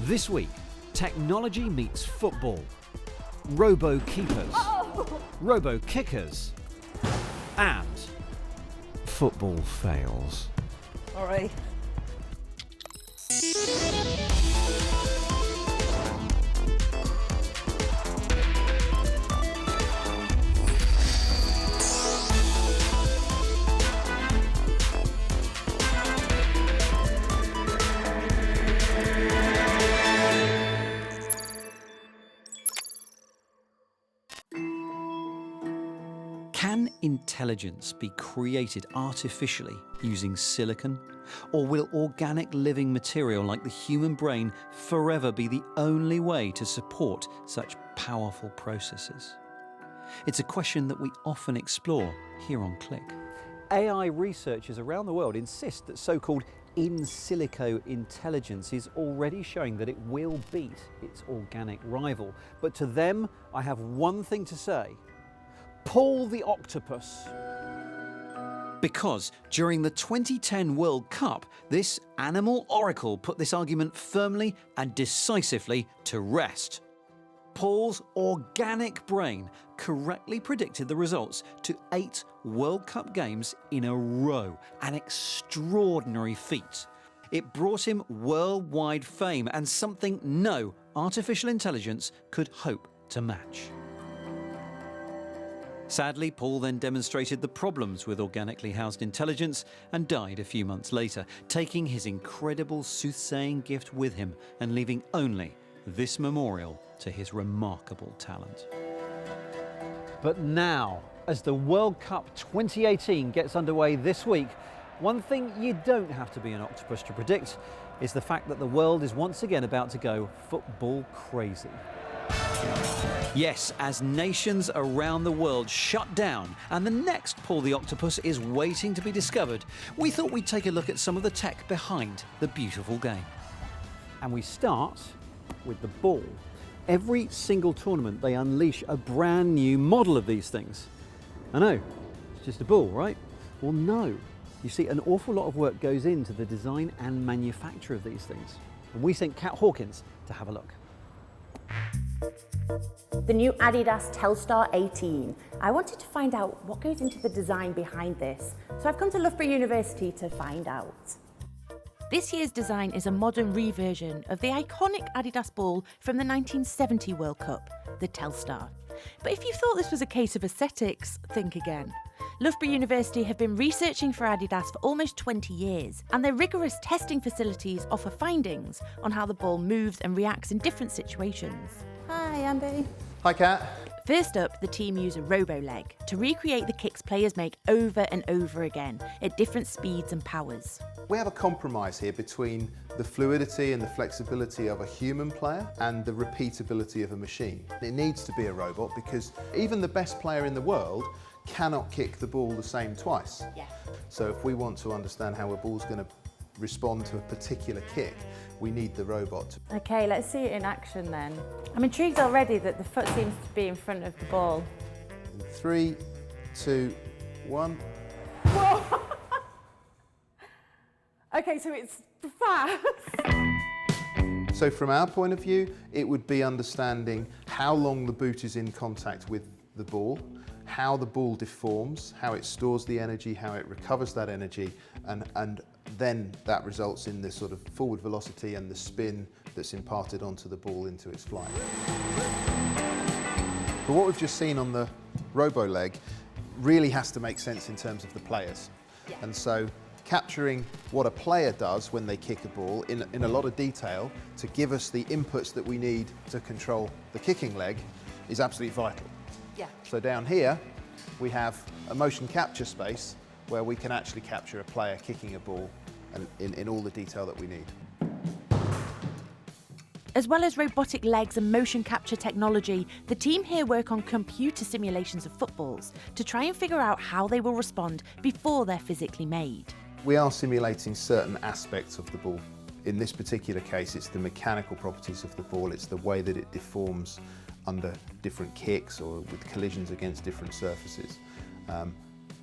This week, technology meets football, robo keepers, robo kickers, and football fails. All right. Can intelligence be created artificially using silicon? Or will organic living material like the human brain forever be the only way to support such powerful processes? It's a question that we often explore here on Click. AI researchers around the world insist that so-called in silico intelligence is already showing that it will beat its organic rival. But to them, I have one thing to say: pull the octopus. Because during the 2010 World Cup, this animal oracle put this argument firmly and decisively to rest. Paul's organic brain correctly predicted the results to 8 World Cup games in a row, an extraordinary feat. It brought him worldwide fame and something no artificial intelligence could hope to match. Sadly, Paul then demonstrated the problems with organically housed intelligence and died a few months later, taking his incredible soothsaying gift with him and leaving only this memorial to his remarkable talent. But now, as the World Cup 2018 gets underway this week, one thing you don't have to be an octopus to predict is the fact that the world is once again about to go football crazy. Yes, as nations around the world shut down and the next Paul the Octopus is waiting to be discovered, we thought we'd take a look at some of the tech behind the beautiful game. And we start with the ball. Every single tournament they unleash a brand new model of these things. I know, it's just a ball, right? Well, no. You see, an awful lot of work goes into the design and manufacture of these things. And we sent Kat Hawkins to have a look. The new Adidas Telstar 18. I wanted to find out what goes into the design behind this, so I've come to Loughborough University to find out. This year's design is a modern reversion of the iconic Adidas ball from the 1970 World Cup, the Telstar. But if you thought this was a case of aesthetics, think again. Loughborough University have been researching for Adidas for almost 20 years, and their rigorous testing facilities offer findings on how the ball moves and reacts in different situations. Hi, Amber. Hi, Kat. First up, the team use a Robo Leg to recreate the kicks players make over and over again at different speeds and powers. We have a compromise here between the fluidity and the flexibility of a human player and the repeatability of a machine. It needs to be a robot because even the best player in the world cannot kick the ball the same twice. Yeah. So if we want to understand how a ball's going to respond to a particular kick, we need the robot. Okay, let's see it in action then. I'm intrigued already that the foot seems to be in front of the ball. 3, 2, 1. Whoa! Okay, so it's fast. So from our point of view, it would be understanding how long the boot is in contact with the ball, how the ball deforms, how it stores the energy, how it recovers that energy, and then that results in the sort of forward velocity and the spin that's imparted onto the ball into its flight. But what we've just seen on the Robo Leg really has to make sense in terms of the players. Yeah. And so capturing what a player does when they kick a ball in a lot of detail to give us the inputs that we need to control the kicking leg is absolutely vital. Yeah. So down here, we have a motion capture space where we can actually capture a player kicking a ball and in all the detail that we need. As well as robotic legs and motion capture technology, the team here work on computer simulations of footballs to try and figure out how they will respond before they're physically made. We are simulating certain aspects of the ball. In this particular case, it's the mechanical properties of the ball, it's the way that it deforms under different kicks or with collisions against different surfaces.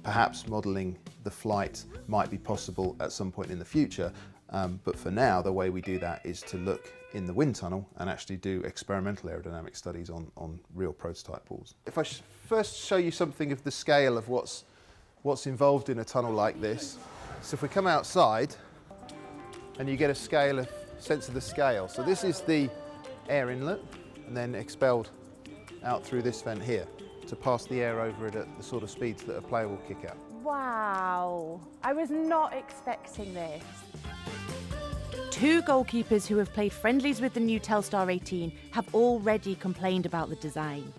Perhaps modelling the flight might be possible at some point in the future, But for now, the way we do that is to look in the wind tunnel and actually do experimental aerodynamic studies on real prototype balls. If I first show you something of the scale of what's involved in a tunnel like this. So if we come outside and you get a sense of the scale. So this is the air inlet and then expelled out through this vent here to pass the air over it at the sort of speeds that a player will kick out. Wow, I was not expecting this. Two goalkeepers who have played friendlies with the new Telstar 18 have already complained about the design.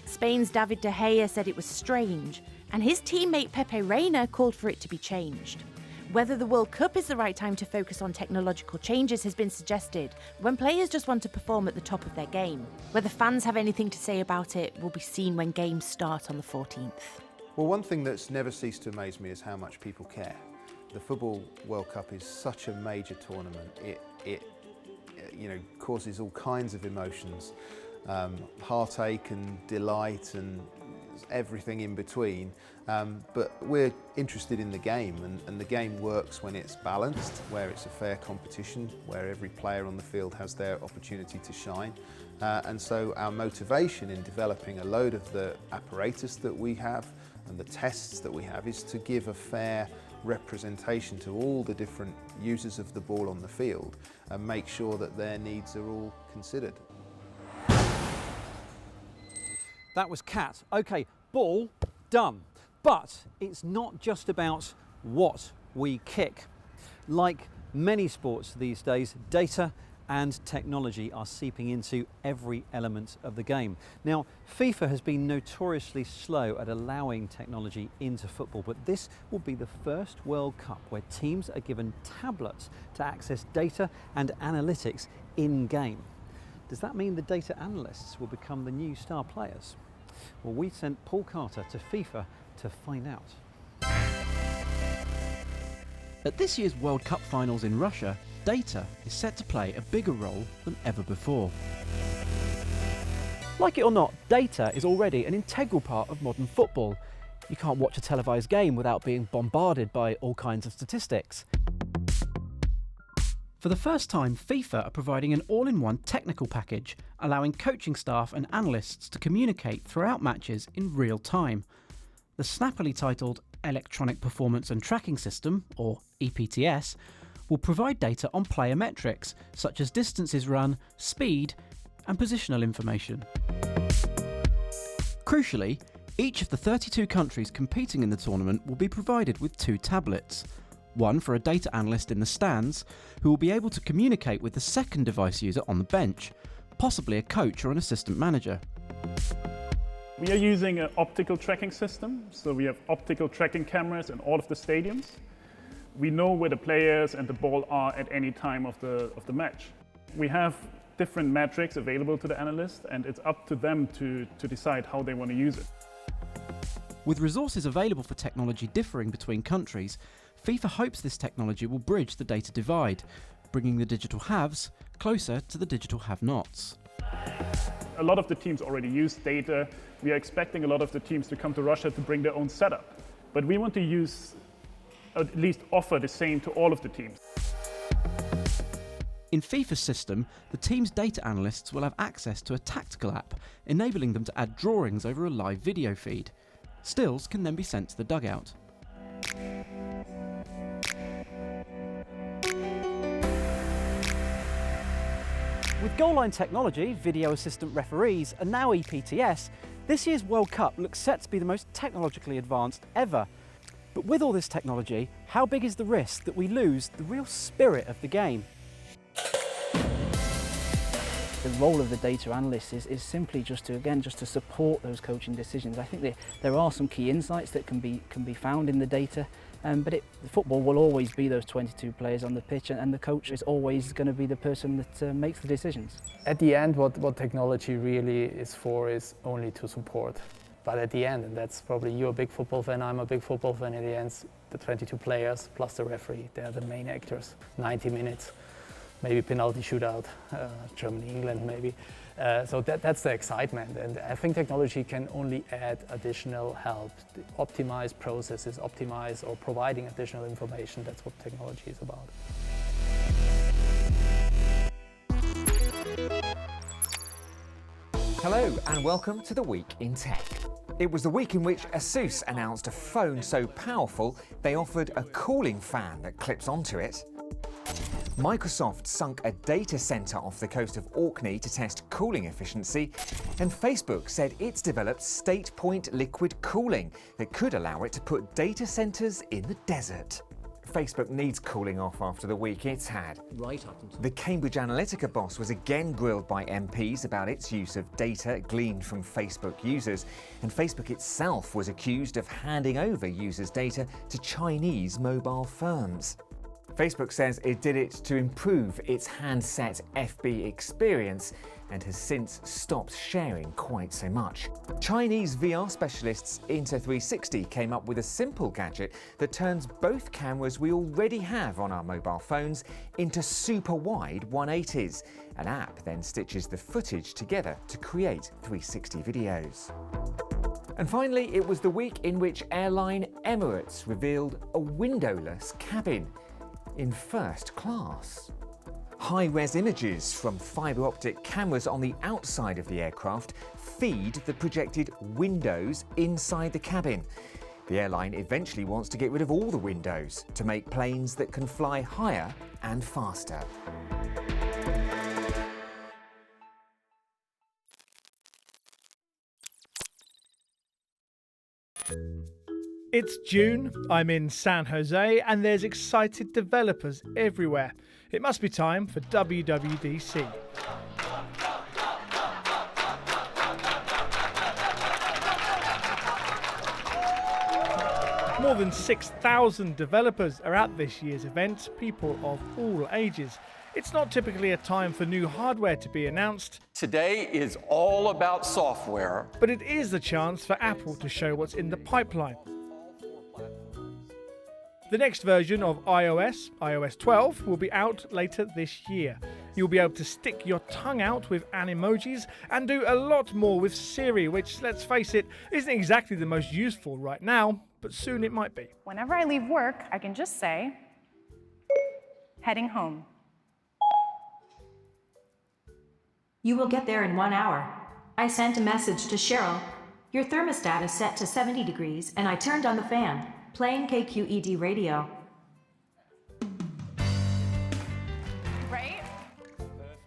Spain's David De Gea said it was strange, and his teammate Pepe Reina called for it to be changed. Whether the World Cup is the right time to focus on technological changes has been suggested, when players just want to perform at the top of their game. Whether fans have anything to say about it will be seen when games start on the 14th. Well, one thing that's never ceased to amaze me is how much people care. The Football World Cup is such a major tournament. It causes all kinds of emotions, heartache and delight and everything in between. But we're interested in the game, and the game works when it's balanced, where it's a fair competition, where every player on the field has their opportunity to shine. And so our motivation in developing a load of the apparatus that we have and the tests that we have is to give a fair representation to all the different users of the ball on the field and make sure that their needs are all considered. That was Cat. Okay, ball, done. But it's not just about what we kick. Like many sports these days, data and technology are seeping into every element of the game. Now, FIFA has been notoriously slow at allowing technology into football, but this will be the first World Cup where teams are given tablets to access data and analytics in-game. Does that mean the data analysts will become the new star players? Well, we sent Paul Carter to FIFA to find out. At this year's World Cup finals in Russia, data is set to play a bigger role than ever before. Like it or not, data is already an integral part of modern football. You can't watch a televised game without being bombarded by all kinds of statistics. For the first time, FIFA are providing an all-in-one technical package, allowing coaching staff and analysts to communicate throughout matches in real time. The snappily titled Electronic Performance and Tracking System, or EPTS, will provide data on player metrics such as distances run, speed, and positional information. Crucially, each of the 32 countries competing in the tournament will be provided with 2 tablets. One for a data analyst in the stands, who will be able to communicate with the second device user on the bench, possibly a coach or an assistant manager. We are using an optical tracking system, so we have optical tracking cameras in all of the stadiums. We know where the players and the ball are at any time of the match. We have different metrics available to the analyst, and it's up to them to decide how they want to use it. With resources available for technology differing between countries, FIFA hopes this technology will bridge the data divide, bringing the digital haves closer to the digital have-nots. A lot of the teams already use data. We are expecting a lot of the teams to come to Russia to bring their own setup. But we want to use, at least offer the same to all of the teams. In FIFA's system, the team's data analysts will have access to a tactical app, enabling them to add drawings over a live video feed. Stills can then be sent to the dugout. With goal line technology, video assistant referees, and now EPTS, this year's World Cup looks set to be the most technologically advanced ever. But with all this technology, how big is the risk that we lose the real spirit of the game? The role of the data analyst is simply just to support those coaching decisions. I think there are some key insights that can be found in the data, but football will always be those 22 players on the pitch, and the coach is always going to be the person that makes the decisions. At the end, what technology really is for is only to support. But at the end, and that's probably you're a big football fan, I'm a big football fan, in the end, the 22 players plus the referee, they're the main actors. 90 minutes. Maybe penalty shootout, Germany, England maybe. So that's the excitement, and I think technology can only add additional help, optimize processes, optimize or providing additional information. That's what technology is about. Hello and welcome to the Week in Tech. It was the week in which Asus announced a phone so powerful they offered a cooling fan that clips onto it. Microsoft sunk a data center off the coast of Orkney to test cooling efficiency, and Facebook said it's developed state point liquid cooling that could allow it to put data centers in the desert. Facebook needs cooling off after the week it's had. Right up until The Cambridge Analytica boss was again grilled by MPs about its use of data gleaned from Facebook users, and Facebook itself was accused of handing over users' data to Chinese mobile firms. Facebook says it did it to improve its handset FB experience and has since stopped sharing quite so much. Chinese VR specialists Inter360 came up with a simple gadget that turns both cameras we already have on our mobile phones into super wide 180s. An app then stitches the footage together to create 360 videos. And finally, it was the week in which airline Emirates revealed a windowless cabin in first class. High-res images from fibre optic cameras on the outside of the aircraft feed the projected windows inside the cabin. The airline eventually wants to get rid of all the windows to make planes that can fly higher and faster. It's June, I'm in San Jose, and there's excited developers everywhere. It must be time for WWDC. More than 6,000 developers are at this year's event, people of all ages. It's not typically a time for new hardware to be announced. Today is all about software. But it is the chance for Apple to show what's in the pipeline. The next version of iOS, iOS 12, will be out later this year. You'll be able to stick your tongue out with animojis and do a lot more with Siri, which, let's face it, isn't exactly the most useful right now, but soon it might be. Whenever I leave work, I can just say, heading home. You will get there in 1 hour. I sent a message to Cheryl. Your thermostat is set to 70 degrees and I turned on the fan, playing KQED radio. Right?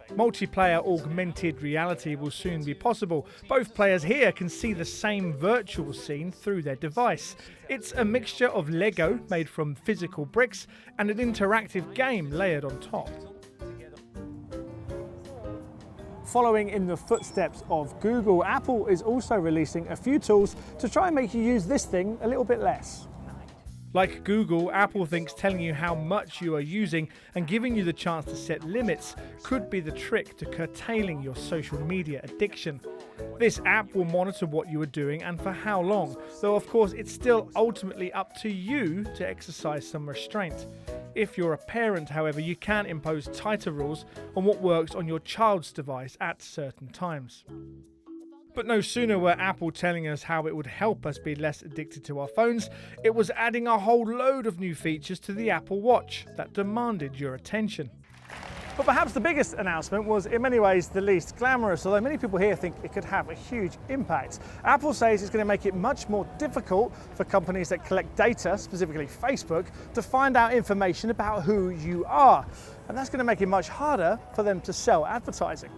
Multiplayer augmented reality will soon be possible. Both players here can see the same virtual scene through their device. It's a mixture of Lego made from physical bricks and an interactive game layered on top. Following in the footsteps of Google, Apple is also releasing a few tools to try and make you use this thing a little bit less. Like Google, Apple thinks telling you how much you are using and giving you the chance to set limits could be the trick to curtailing your social media addiction. This app will monitor what you are doing and for how long, though of course it's still ultimately up to you to exercise some restraint. If you're a parent, however, you can impose tighter rules on what works on your child's device at certain times. But no sooner were Apple telling us how it would help us be less addicted to our phones, it was adding a whole load of new features to the Apple Watch that demanded your attention. But perhaps the biggest announcement was in many ways the least glamorous, although many people here think it could have a huge impact. Apple says it's going to make it much more difficult for companies that collect data, specifically Facebook, to find out information about who you are. And that's going to make it much harder for them to sell advertising.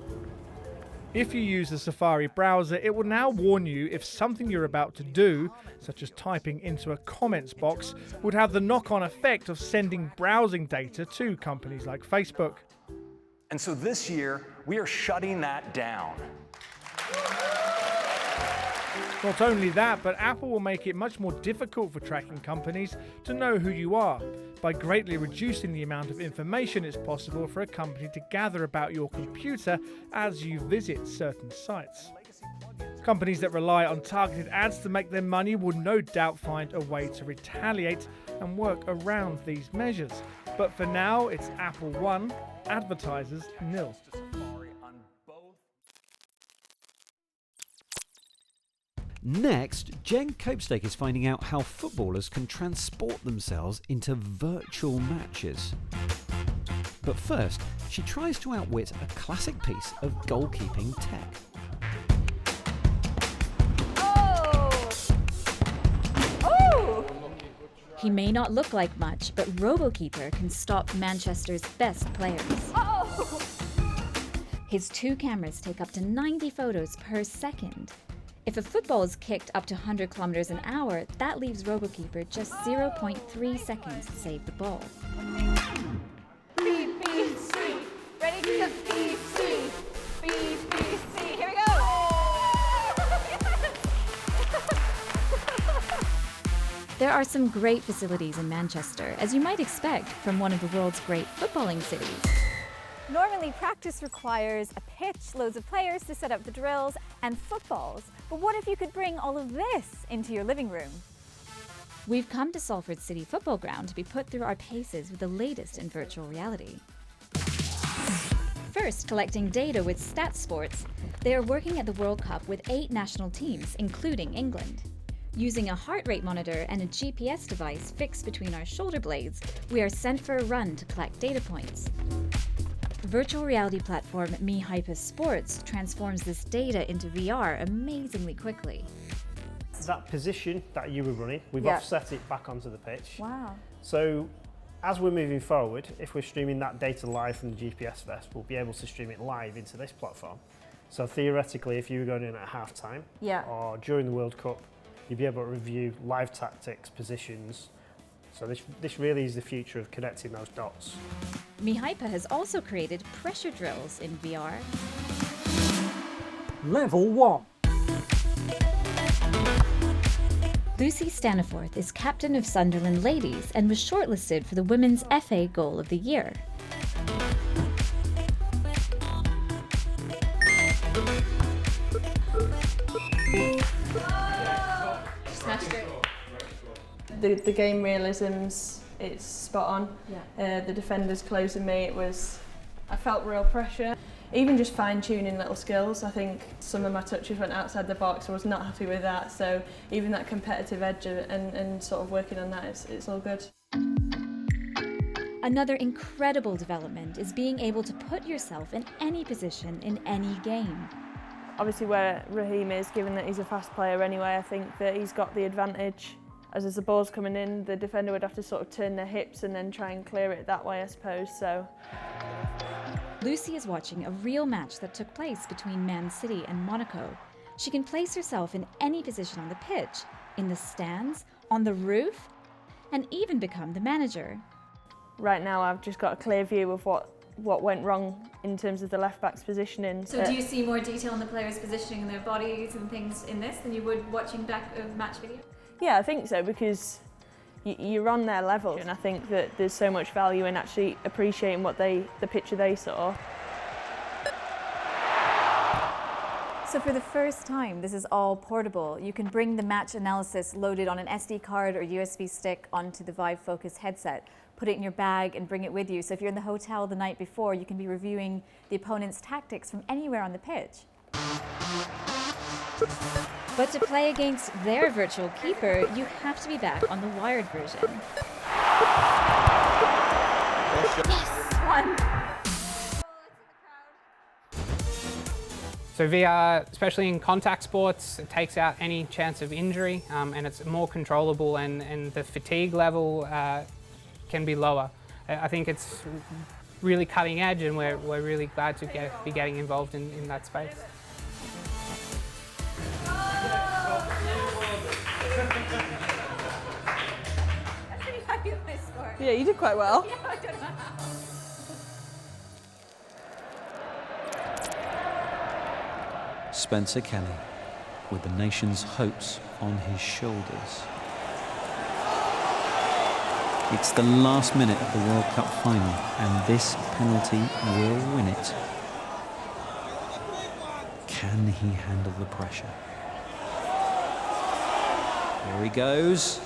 If you use the Safari browser, it will now warn you if something you're about to do, such as typing into a comments box, would have the knock-on effect of sending browsing data to companies like Facebook. And so this year, we are shutting that down. Not only that, but Apple will make it much more difficult for tracking companies to know who you are, by greatly reducing the amount of information it's possible for a company to gather about your computer as you visit certain sites. Companies that rely on targeted ads to make their money will no doubt find a way to retaliate and work around these measures. But for now, it's Apple 1, advertisers 0. Next, Jen Copestake is finding out how footballers can transport themselves into virtual matches. But first, she tries to outwit a classic piece of goalkeeping tech. He may not look like much, but robokeeper can stop Manchester's best players. Oh! His 2 cameras take up to 90 photos per second. If a football is kicked up to 100 kilometers an hour, that leaves robokeeper just 0.3 seconds to save the ball. BBC, ready to BBC, BBC, here we go! There are some great facilities in Manchester, as you might expect from one of the world's great footballing cities. Normally, practice requires a pitch, loads of players to set up the drills, and footballs. But what if you could bring all of this into your living room? We've come to Salford City Football Ground to be put through our paces with the latest in virtual reality. First, collecting data with Stats Sports, they are working at the World Cup with 8 national teams, including England. Using a heart rate monitor and a GPS device fixed between our shoulder blades, we are sent for a run to collect data points. Virtual reality platform MiHyper Sports transforms this data into VR amazingly quickly. That position that you were running, we've offset it back onto the pitch. Wow. So as we're moving forward, if we're streaming that data live from the GPS vest, we'll be able to stream it live into this platform. So theoretically, if you were going in at half-time or during the World Cup, you'd be able to review live tactics, positions. So this really is the future of connecting those dots. MiHyper has also created pressure drills in VR. Level 1. Lucy Staniforth is captain of Sunderland Ladies and was shortlisted for the Women's FA Goal of the Year. Smashed it. The game realisms, it's spot on. The defenders closing me, I felt real pressure. Even just fine-tuning little skills, I think some of my touches went outside the box. I was not happy with that, so even that competitive edge and sort of working on that, it's all good. Another incredible development is being able to put yourself in any position in any game. Obviously where Raheem is, given that he's a fast player anyway, I think that he's got the advantage. As the ball's coming in, the defender would have to sort of turn their hips and then try and clear it that way, I suppose, so. Lucy is watching a real match that took place between Man City and Monaco. She can place herself in any position on the pitch, in the stands, on the roof, and even become the manager. Right now I've just got a clear view of what went wrong in terms of the left-back's positioning. So do you see more detail in the players' positioning and their bodies and things in this than you would watching back a match video? Yeah, I think so, because you're on their level, and I think that there's so much value in actually appreciating the picture they saw. So for the first time, this is all portable. You can bring the match analysis loaded on an SD card or USB stick onto the Vive Focus headset, put it in your bag and bring it with you. So if you're in the hotel the night before, you can be reviewing the opponent's tactics from anywhere on the pitch. But to play against their virtual keeper, you have to be back on the wired version. Yes! One! So VR, especially in contact sports, it takes out any chance of injury and it's more controllable and the fatigue level can be lower. I think it's really cutting edge and we're really glad to be getting involved in that space. Yeah, you did quite well. Yeah, I don't know how. Spencer Kelly, with the nation's hopes on his shoulders. It's the last minute of the World Cup final, and this penalty will win it. Can he handle the pressure? Here he goes.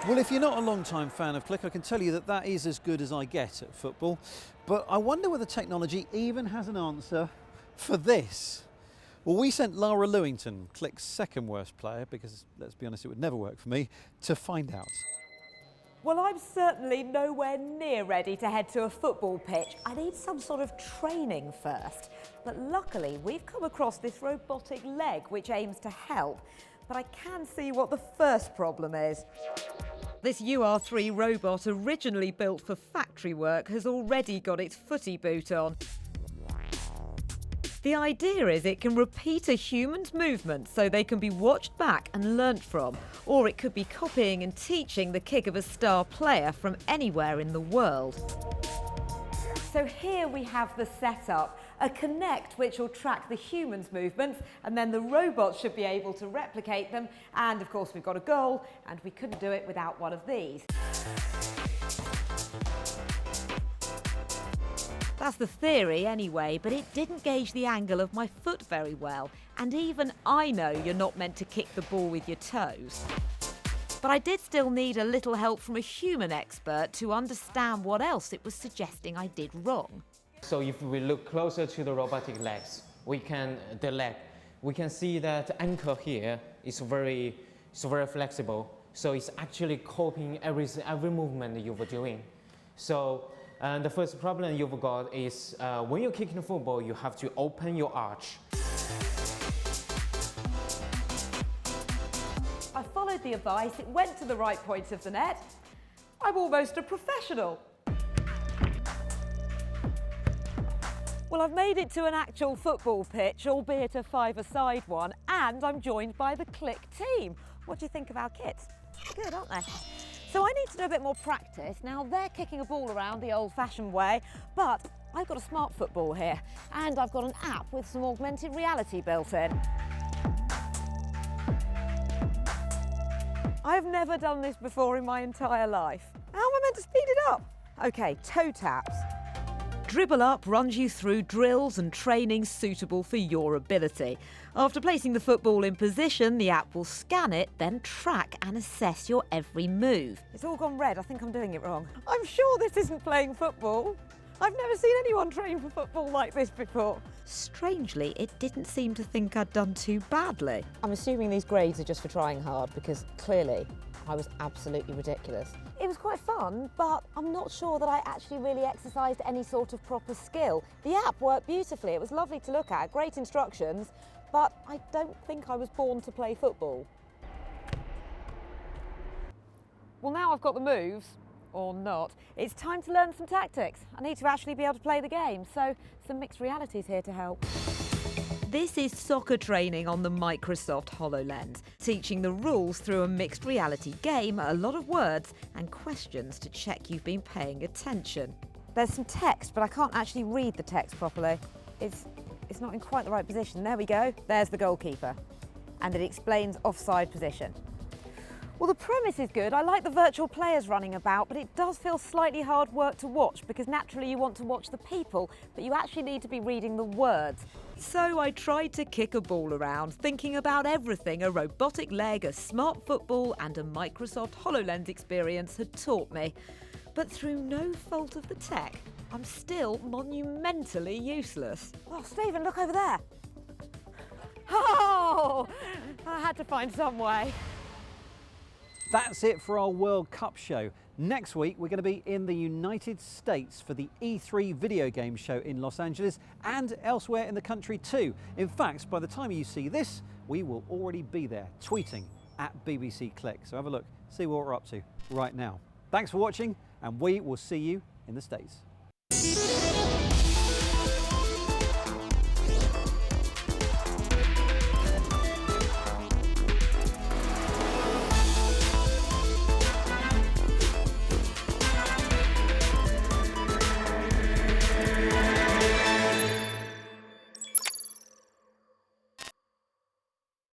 Well, if you're not a long-time fan of Click, I can tell you that that is as good as I get at football. But I wonder whether technology even has an answer for this. Well, we sent Lara Lewington, Click's second worst player, because let's be honest, it would never work for me, to find out. Well, I'm certainly nowhere near ready to head to a football pitch. I need some sort of training first. But luckily, we've come across this robotic leg which aims to help. But I can see what the first problem is. This UR3 robot, originally built for factory work, has already got its footy boot on. The idea is it can repeat a human's movements so they can be watched back and learnt from, or it could be copying and teaching the kick of a star player from anywhere in the world. So here we have the setup, a Kinect which will track the human's movements, and then the robot should be able to replicate them, and of course we've got a goal, and we couldn't do it without one of these. That's the theory anyway, but it didn't gauge the angle of my foot very well, and even I know you're not meant to kick the ball with your toes. But I did still need a little help from a human expert to understand what else it was suggesting I did wrong. So if we look closer to the robotic legs, we can see that the ankle here is very flexible. So it's actually copying every movement you were doing. So the first problem you've got is when you're kicking the football, you have to open your arch. I followed the advice, it went to the right points of the net. I'm almost a professional. Well, I've made it to an actual football pitch, albeit a five-a-side one, and I'm joined by the Click team. What do you think of our kits? Good, aren't they? So I need to do a bit more practice. Now, they're kicking a ball around the old-fashioned way, but I've got a smart football here, and I've got an app with some augmented reality built in. I've never done this before in my entire life. How am I meant to speed it up? Okay, toe taps. Dribble Up runs you through drills and training suitable for your ability. After placing the football in position, the app will scan it, then track and assess your every move. It's all gone red, I think I'm doing it wrong. I'm sure this isn't playing football. I've never seen anyone train for football like this before. Strangely, it didn't seem to think I'd done too badly. I'm assuming these grades are just for trying hard, because clearly I was absolutely ridiculous. It was quite fun, but I'm not sure that I actually really exercised any sort of proper skill. The app worked beautifully, it was lovely to look at, great instructions, but I don't think I was born to play football. Well, now I've got the moves, or not, it's time to learn some tactics. I need to actually be able to play the game, so some mixed reality's here to help. This is soccer training on the Microsoft HoloLens, teaching the rules through a mixed reality game, a lot of words and questions to check you've been paying attention. There's some text, but I can't actually read the text properly. It's not in quite the right position. There we go. There's the goalkeeper. And it explains offside position. Well, the premise is good. I like the virtual players running about, but it does feel slightly hard work to watch because naturally you want to watch the people, but you actually need to be reading the words. So I tried to kick a ball around, thinking about everything a robotic leg, a smart football and a Microsoft HoloLens experience had taught me. But through no fault of the tech, I'm still monumentally useless. Oh, Stephen, look over there. Oh, I had to find some way. That's it for our World Cup show. Next week, we're going to be in the United States for the E3 video game show in Los Angeles and elsewhere in the country too. In fact, by the time you see this, we will already be there, tweeting at BBC Click. So have a look, see what we're up to right now. Thanks for watching, and we will see you in the States.